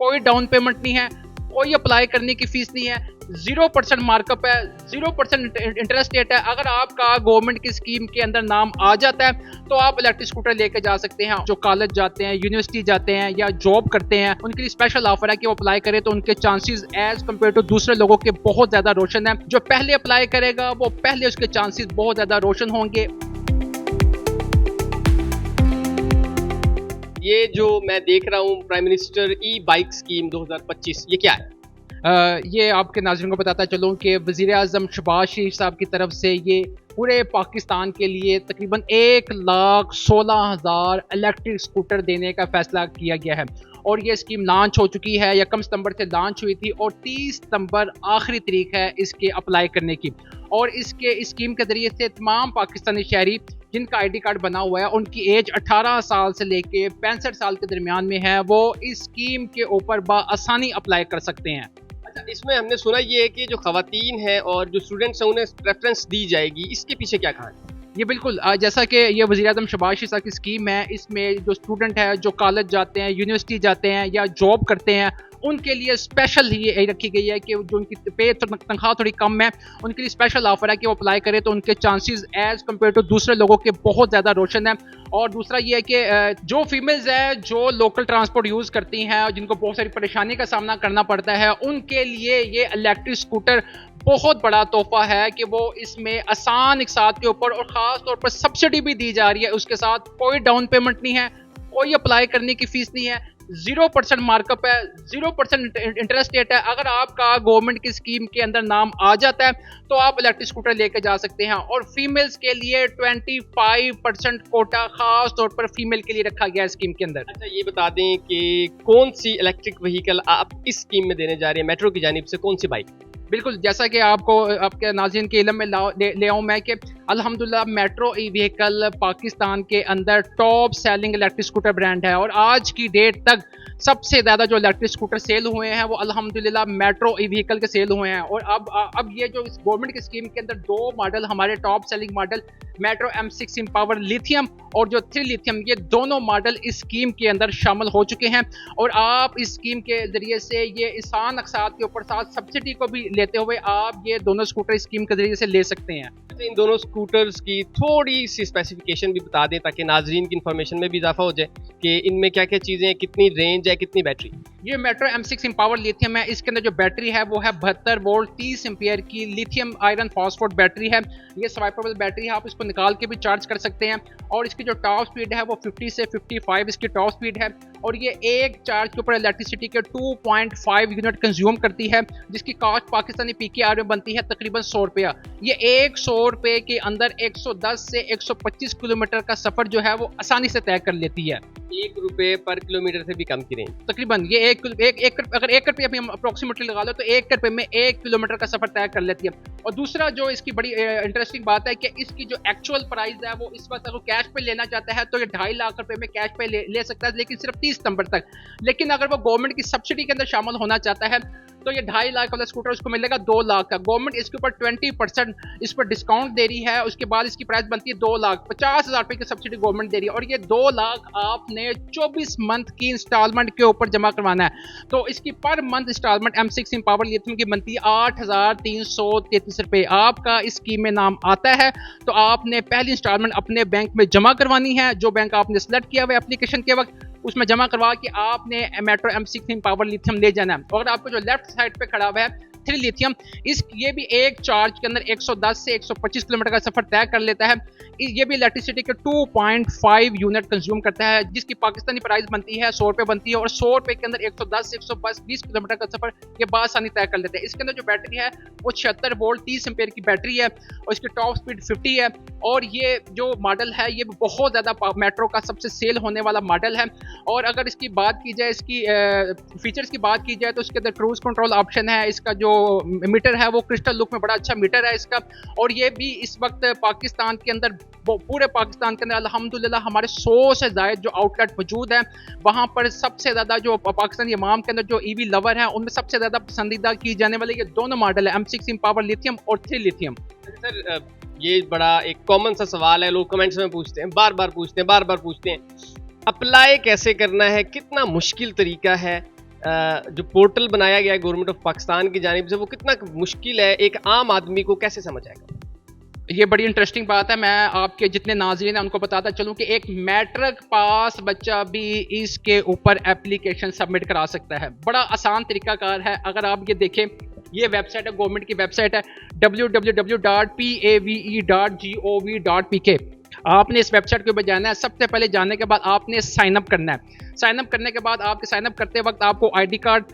कोई down payment नहीं है, कोई अप्लाई करने की फीस नहीं है, 0% मार्कअप है, 0% इंटरेस्ट रेट है। अगर आपका गवर्नमेंट की स्कीम के अंदर नाम आ जाता है तो आप इलेक्ट्रिक स्कूटर लेके जा सकते हैं। जो कॉलेज जाते हैं, यूनिवर्सिटी जाते हैं या जॉब करते हैं, उनके लिए स्पेशल ऑफर है कि वो अप्लाई करें तो उनके चांसेस एज कम्पेयर टू दूसरे लोगों के बहुत ज्यादा रोशन है। जो पहले अप्लाई करेगा वो पहले उसके चांसेस बहुत ज्यादा रोशन होंगे। ये जो मैं देख रहा हूँ प्राइम मिनिस्टर ई बाइक स्कीम 2025, ये क्या है? ये आपके नाज़रीन को बताता चलूँ कि वज़ीर आज़म शहबाज शरीफ साहब की तरफ से ये पूरे पाकिस्तान के लिए तकरीबन 1,16,000 इलेक्ट्रिक स्कूटर देने का फैसला किया गया है और ये स्कीम लॉन्च हो चुकी है। 1 सितंबर से लॉन्च हुई थी और 30 सितंबर आखिरी तारीख है इसके अप्लाई करने की। और इसके स्कीम के ज़रिए से तमाम पाकिस्तानी शहरी जिनका ID कार्ड बना हुआ है, उनकी एज 18 साल से लेके 65 साल के दरमियान में है, वो इस स्कीम के ऊपर बआसानी अप्लाई कर सकते हैं। अच्छा, इसमें हमने सुना ये है कि जो खवातीन है और जो स्टूडेंट्स हैं उन्हें प्रेफरेंस दी जाएगी, इसके पीछे क्या कहानी है? ये बिल्कुल जैसा कि ये वज़ीर आज़म शहबाज शरीफ साहब की स्कीम है, इसमें जो स्टूडेंट है, जो कॉलेज जाते हैं, यूनिवर्सिटी जाते हैं या जॉब करते हैं, उनके लिए स्पेशल ये रखी गई है कि जो उनकी पे तनख्वाह थोड़ी कम है, उनके लिए स्पेशल ऑफर है कि वो अप्लाई करें तो उनके चांसेस एज कम्पेयर टू दूसरे लोगों के बहुत ज़्यादा रोशन है। और दूसरा ये है कि जो फीमेल्स है, जो लोकल ट्रांसपोर्ट यूज़ करती हैं, जिनको बहुत सारी परेशानी का सामना करना पड़ता है, उनके लिए ये इलेक्ट्रिक स्कूटर बहुत बड़ा तोहफा है कि वो इसमें आसान इकसात के ऊपर और ख़ास तौर पर सब्सिडी भी दी जा रही है। उसके साथ कोई डाउन पेमेंट नहीं है, कोई अप्लाई करने की फ़ीस नहीं है, 0% मार्कअप है, 0% इंटरेस्ट रेट है। अगर आपका गवर्नमेंट की स्कीम के अंदर नाम आ जाता है तो आप इलेक्ट्रिक स्कूटर लेके जा सकते हैं। और फीमेल्स के लिए 25% कोटा खास तौर पर फीमेल के लिए रखा गया है स्कीम के अंदर। अच्छा, ये बता दें कि कौन सी इलेक्ट्रिक व्हीकल आप इस स्कीम में देने जा रहे हैं, मेट्रो की जानिब से कौन सी बाइक? बिल्कुल, जैसा कि आपको आपके नाज़रीन के इल्म में ले आऊँ मैं कि अल्हम्दुलिल्लाह मेट्रो ई व्हीकल पाकिस्तान के अंदर top selling electric scooter brand है और आज की डेट तक सबसे ज़्यादा जो इलेक्ट्रिक स्कूटर सेल हुए हैं वो अल्हम्दुलिल्लाह मेट्रो ई व्हीकल के सेल हुए हैं। और अब ये जो इस गवर्नमेंट की स्कीम के अंदर 2 मॉडल हमारे top selling model metro M6 empower lithium और जो 3 लिथियम, ये दोनों मॉडल इस स्कीम के अंदर शामिल हो चुके हैं। और आप इस स्कीम के ज़रिए से ये आसान अक़सात के ऊपर साथ सब्सिडी को भी लेते हुए आप ये दोनों स्कूटर इस स्कीम के ज़रिए से ले सकते हैं। इन दोनों स्कूटर्स की थोड़ी सी स्पेसिफिकेशन भी बता दें ताकि नाजरीन की इन्फॉर्मेशन में भी इजाफा हो जाए कि इनमें क्या क्या चीज़ें हैं, कितनी रेंज है, कितनी बैटरी। ये मेट्रो M6 एम्पावर लिथियम है। इसके अंदर जो बैटरी है वो है 72 वोल्ट 30 एम्पियर की लिथियम आयरन फॉस्फोरेट बैटरी है। ये स्वाइपेबल बैटरी है, आप इसको निकाल के भी चार्ज कर सकते हैं। और इसकी जो टॉप स्पीड है वो 50 से 55 इसकी टॉप स्पीड है। और ये एक चार्ज के ऊपर इलेक्ट्रिसिटी के 2.5 यूनिट कंज्यूम करती है, जिसकी कॉस्ट पाकिस्तानी PKR में बनती है तकरीबन 100 रुपया। ये 100 रुपये के अंदर 110 से 125 किलोमीटर का सफ़र जो है वो आसानी से तय कर लेती है। 1 रुपये पर किलोमीटर से भी कम की रेंज तकरीबन ये अगर 1 रुपये भी हम अप्रोक्सीमेटली लगा लो तो 1 रुपये में 1 किलोमीटर का सफर तय कर लेती है। और दूसरा जो इसकी बड़ी इंटरेस्टिंग बात है कि इसकी जो एक्चुअल प्राइस है वो इस वक्त अगर कैश पे लेना चाहता है तो ये 2.5 लाख रुपए में कैश पे ले सकता है, लेकिन सिर्फ 30 सितंबर तक। लेकिन अगर वो गवर्नमेंट की सब्सिडी के अंदर शामिल होना चाहता है तो ये 2.5 लाख वाला स्कूटर उसको मिलेगा 2 लाख का। गवर्नमेंट इसके ऊपर 20% इस पर डिस्काउंट दे रही है। उसके बाद इसकी प्राइस बनती है 2,50,000 रुपए की सब्सिडी गवर्नमेंट दे रही है। और ये 2 लाख आपने 24 मंथ की इंस्टॉलमेंट के ऊपर जमा करवाना है। तो इसकी per month instalment M6 empower lithium की बनती है 8,333 रुपए। आपका इस स्कीम में नाम आता है तो आपने पहली इंस्टॉलमेंट अपने बैंक में जमा करवानी है। जो बैंक आपने सेलेक्ट किया हुआ है एप्लीकेशन के वक्त, उसमें जमा करवा के आपने मेट्रो M6 एम्पावर लिथियम ले जाना है। और आपको जो लेफ्ट साइड पे खड़ा हुआ है 3 लिथियम, ये भी एक चार्ज के अंदर 110 से 125 किलोमीटर का सफर तय कर लेता है। ये भी इलेक्ट्रिसिटी के 2.5 यूनिट कंज्यूम करता है, जिसकी पाकिस्तानी प्राइस बनती है 100 रुपये बनती है। और 100 रुपये के अंदर 110 से 120 किलोमीटर का सफर ये बासानी तय कर लेते हैं। इसके अंदर जो बैटरी है वो 76 वोल्ट 30 एम्पियर की बैटरी है और इसकी टॉप स्पीड 50 है। और ये जो मॉडल है ये बहुत ज़्यादा मेट्रो का सबसे सेल होने वाला मॉडल है। और अगर इसकी बात की जाए, इसकी फीचर्स की बात की जाए तो इसके अंदर क्रूज कंट्रोल ऑप्शन है। इसका जो मीटर है वो क्रिस्टल लुक में बड़ा अच्छा मीटर है इसका। और ये भी इस वक्त पाकिस्तान के अंदर, पूरे पाकिस्तान के अंदर अल्हम्दुलिल्लाह हमारे 100 से ज़ायद जो आउटलेट मौजूद हैं, वहाँ पर सबसे ज़्यादा जो पाकिस्तानी इमाम के अंदर जो EV लवर हैं उनमें सबसे ज़्यादा पसंदीदा की जाने वाले ये दोनों मॉडल है, M6 एम्पावर लिथियम और 3 लिथियम। सर, ये बड़ा एक कॉमन सा सवाल है, लोग कमेंट्स में पूछते हैं, बार बार पूछते हैं, अप्लाई कैसे करना है, कितना मुश्किल तरीका है जो पोर्टल बनाया गया है गवर्नमेंट ऑफ पाकिस्तान की जानिब से, वो कितना मुश्किल है, एक आम आदमी को कैसे समझ आएगा? ये बड़ी इंटरेस्टिंग बात है। मैं आपके जितने नाज़रीन हैं उनको बताता चलूं कि एक मैट्रिक पास बच्चा भी इसके ऊपर एप्लीकेशन सबमिट करा सकता है। बड़ा आसान तरीकाकार है। अगर आप ये देखें, ये वेबसाइट है, गवर्नमेंट की वेबसाइट है www.pave.gov.pk। आपने इस वेबसाइट के ऊपर जाना है। सबसे पहले जाने के बाद आपने साइन अप करना है। साइन अप करने के बाद आपके साइन अप करते वक्त आपको आईडी कार्ड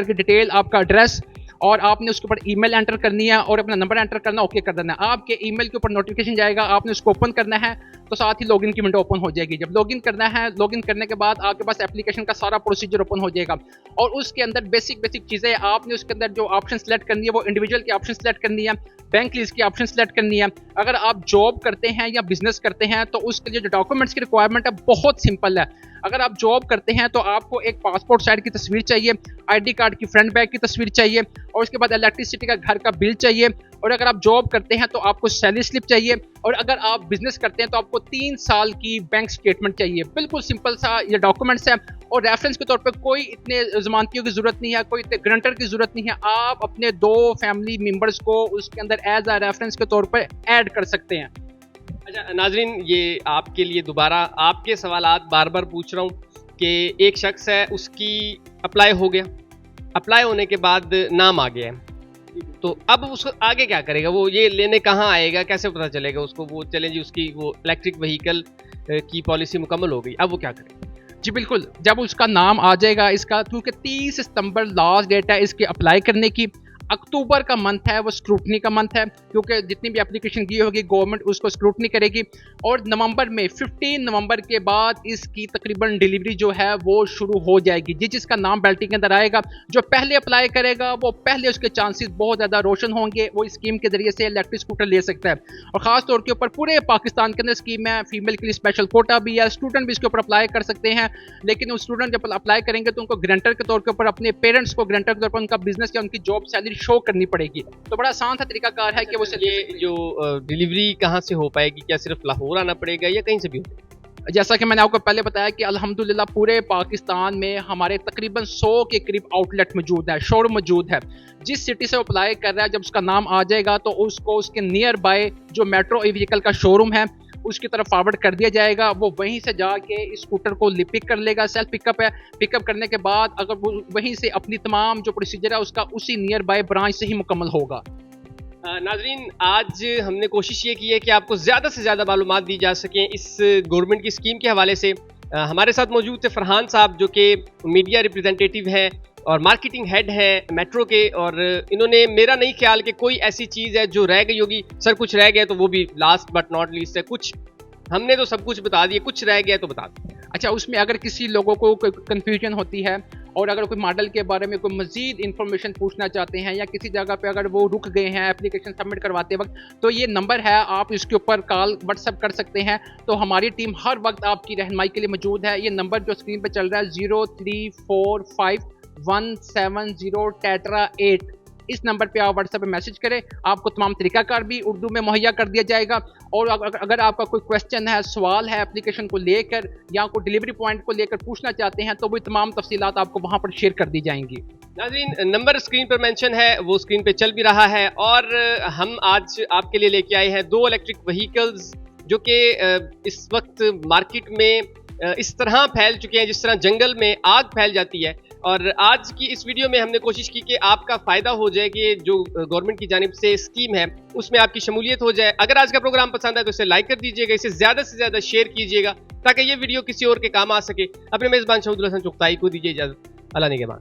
की डिटेल, आपका एड्रेस और आपने उसके ऊपर ईमेल एंटर करनी है और अपना नंबर एंटर करना, ओके कर देना है। आपके ईमेल के ऊपर नोटिफिकेशन जाएगा, आपने उसको ओपन करना है तो साथ ही लॉगिन की विंडो ओपन हो जाएगी। जब लॉगिन करना है, लॉगिन करने के बाद आपके पास एप्लीकेशन का सारा प्रोसीजर ओपन हो जाएगा और उसके अंदर बेसिक चीज़ें आपने उसके अंदर जो ऑप्शन सेलेक्ट करनी है वो इंडिविजुअल की ऑप्शन सेलेक्ट करनी है, बैंक लीज की ऑप्शन सेलेक्ट करनी है। अगर आप जॉब करते हैं या बिजनेस करते हैं तो उसके लिए जो डॉक्यूमेंट्स की रिक्वायरमेंट है बहुत सिंपल है। अगर आप जॉब करते हैं तो आपको एक पासपोर्ट साइज की तस्वीर चाहिए, आईडी कार्ड की फ्रंट बैक की तस्वीर चाहिए और उसके बाद इलेक्ट्रिसिटी का घर का बिल चाहिए। और अगर आप जॉब करते हैं तो आपको सैलरी स्लिप चाहिए और अगर आप बिजनेस करते हैं तो आपको 3 साल की बैंक स्टेटमेंट चाहिए। बिल्कुल सिंपल सा ये डॉक्यूमेंट्स है और रेफरेंस के तौर पे कोई इतने जमानतियों की जरूरत नहीं है, कोई इतने गारंटर की जरूरत नहीं है। आप अपने 2 फैमिली मेंबर्स को उसके अंदर एज अ रेफरेंस के तौर पर ऐड कर सकते हैं। अच्छा नाजरीन, ये आपके लिए दोबारा आपके सवालात बार बार पूछ रहा हूँ कि एक शख्स है, उसकी अप्लाई हो गया, अप्लाई होने के बाद नाम आ गया है, तो अब उसको आगे क्या करेगा? वो ये लेने कहाँ आएगा, कैसे पता चलेगा उसको? वो चलें जी, उसकी वो इलेक्ट्रिक व्हीकल की पॉलिसी मुकम्मल हो गई, अब वो क्या करेगा? जी बिल्कुल, जब उसका नाम आ जाएगा इसका, क्योंकि 30 सितंबर लास्ट डेट है इसके अप्लाई करने की। अक्टूबर का मंथ है वो स्क्रूटनी का मंथ है, क्योंकि जितनी भी एप्लीकेशन की होगी गवर्नमेंट उसको स्क्रूटनी करेगी और नवंबर में 15 नवंबर के बाद इसकी तकरीबन डिलीवरी जो है वो शुरू हो जाएगी। जिसका नाम बैल्टिंग के अंदर आएगा, जो पहले अप्लाई करेगा वो पहले उसके चांसेस बहुत ज़्यादा रोशन होंगे, वो इस स्कीम के जरिए से इलेक्ट्रिक स्कूटर ले सकता है। और ख़ास तौर के ऊपर पूरे पाकिस्तान के अंदर स्कीम है, फीमेल के लिए स्पेशल कोटा भी है, स्टूडेंट भी इसके ऊपर अप्लाई कर सकते हैं। लेकिन वो स्टूडेंट जब अप्लाई करेंगे तो उनको गारंटर के तौर के ऊपर अपने पेरेंट्स को गारंटर के तौर पर उनका बिजनेस या उनकी जॉब सैलरी शो करनी पड़ेगी। तो बड़ा आसान सा तरीकाकार है कि वो ये जो डिलीवरी कहाँ से हो पाएगी? क्या सिर्फ लाहौर आना पड़ेगा या कहीं से भी? जैसा कि मैंने आपको पहले बताया कि अल्हम्दुलिल्लाह पूरे पाकिस्तान में हमारे तकरीबन 100 के करीब आउटलेट मौजूद है, शोरूम मौजूद है। जिस सिटी से अप्लाई कर रहा है, जब उसका नाम आ जाएगा तो उसको उसके नियर बाय जो मेट्रो ई व्हीकल का शोरूम है उसकी तरफ फॉरवर्ड कर दिया जाएगा। वो वहीं से जाके इस स्कूटर को पिक कर लेगा, सेल्फ पिकअप है। पिकअप करने के बाद अगर वो वहीं से अपनी तमाम जो प्रोसीजर है उसका उसी नियर बाय ब्रांच से ही मुकम्मल होगा। नाजरीन, आज हमने कोशिश ये की है कि आपको ज़्यादा से ज़्यादा मालूमात दी जा सकें इस गवर्नमेंट की स्कीम के हवाले से। हमारे साथ मौजूद थे फरहान साहब, जो कि मीडिया रिप्रेजेंटेटिव हैं और मार्केटिंग हेड है मेट्रो के, और इन्होंने मेरा नहीं ख्याल कि कोई ऐसी चीज़ है जो रह गई होगी। सर कुछ रह गया तो वो भी लास्ट बट नॉट लीस्ट है, कुछ हमने तो सब कुछ बता दिया, कुछ रह गया तो बता दें। अच्छा, उसमें अगर किसी लोगों को कोई कन्फ्यूजन होती है और अगर कोई मॉडल के बारे में कोई मजीद इन्फॉर्मेशन पूछना चाहते हैं या किसी जगह पे अगर वो रुक गए हैं एप्लीकेशन सबमिट करवाते वक्त, तो ये नंबर है, आप इसके ऊपर कॉल व्हाट्सएप कर सकते हैं। तो हमारी टीम हर वक्त आपकी रहनुमाई के लिए मौजूद है। ये नंबर जो स्क्रीन पर चल रहा है 03451708, इस नंबर पे आप व्हाट्सएप पे मैसेज करें, आपको तमाम तरीकाकार भी उर्दू में मुहैया कर दिया जाएगा। और अगर आपका कोई क्वेश्चन है, सवाल है एप्लीकेशन को लेकर या कोई डिलीवरी पॉइंट को लेकर पूछना चाहते हैं तो वो तमाम तफसीलात आपको वहाँ पर शेयर कर दी जाएंगी। नाज़रीन, नंबर स्क्रीन पर मेंशन है, वो स्क्रीन पे चल भी रहा है। और हम आज आपके लिए लेके आए हैं 2 इलेक्ट्रिक व्हीकल्स जो कि इस वक्त मार्केट में इस तरह फैल चुके हैं जिस तरह जंगल में आग फैल जाती है। और आज की इस वीडियो में हमने कोशिश की कि आपका फ़ायदा हो जाए कि जो गवर्नमेंट की जानिब से स्कीम है उसमें आपकी शमूलियत हो जाए। अगर आज का प्रोग्राम पसंद आए तो इसे लाइक कर दीजिएगा, इसे ज़्यादा से ज़्यादा शेयर कीजिएगा ताकि ये वीडियो किसी और के काम आ सके। अपने मेज़बान शहूदुल हसन चुगताई को दीजिए इजाज़त। अल्लाह निगहबान।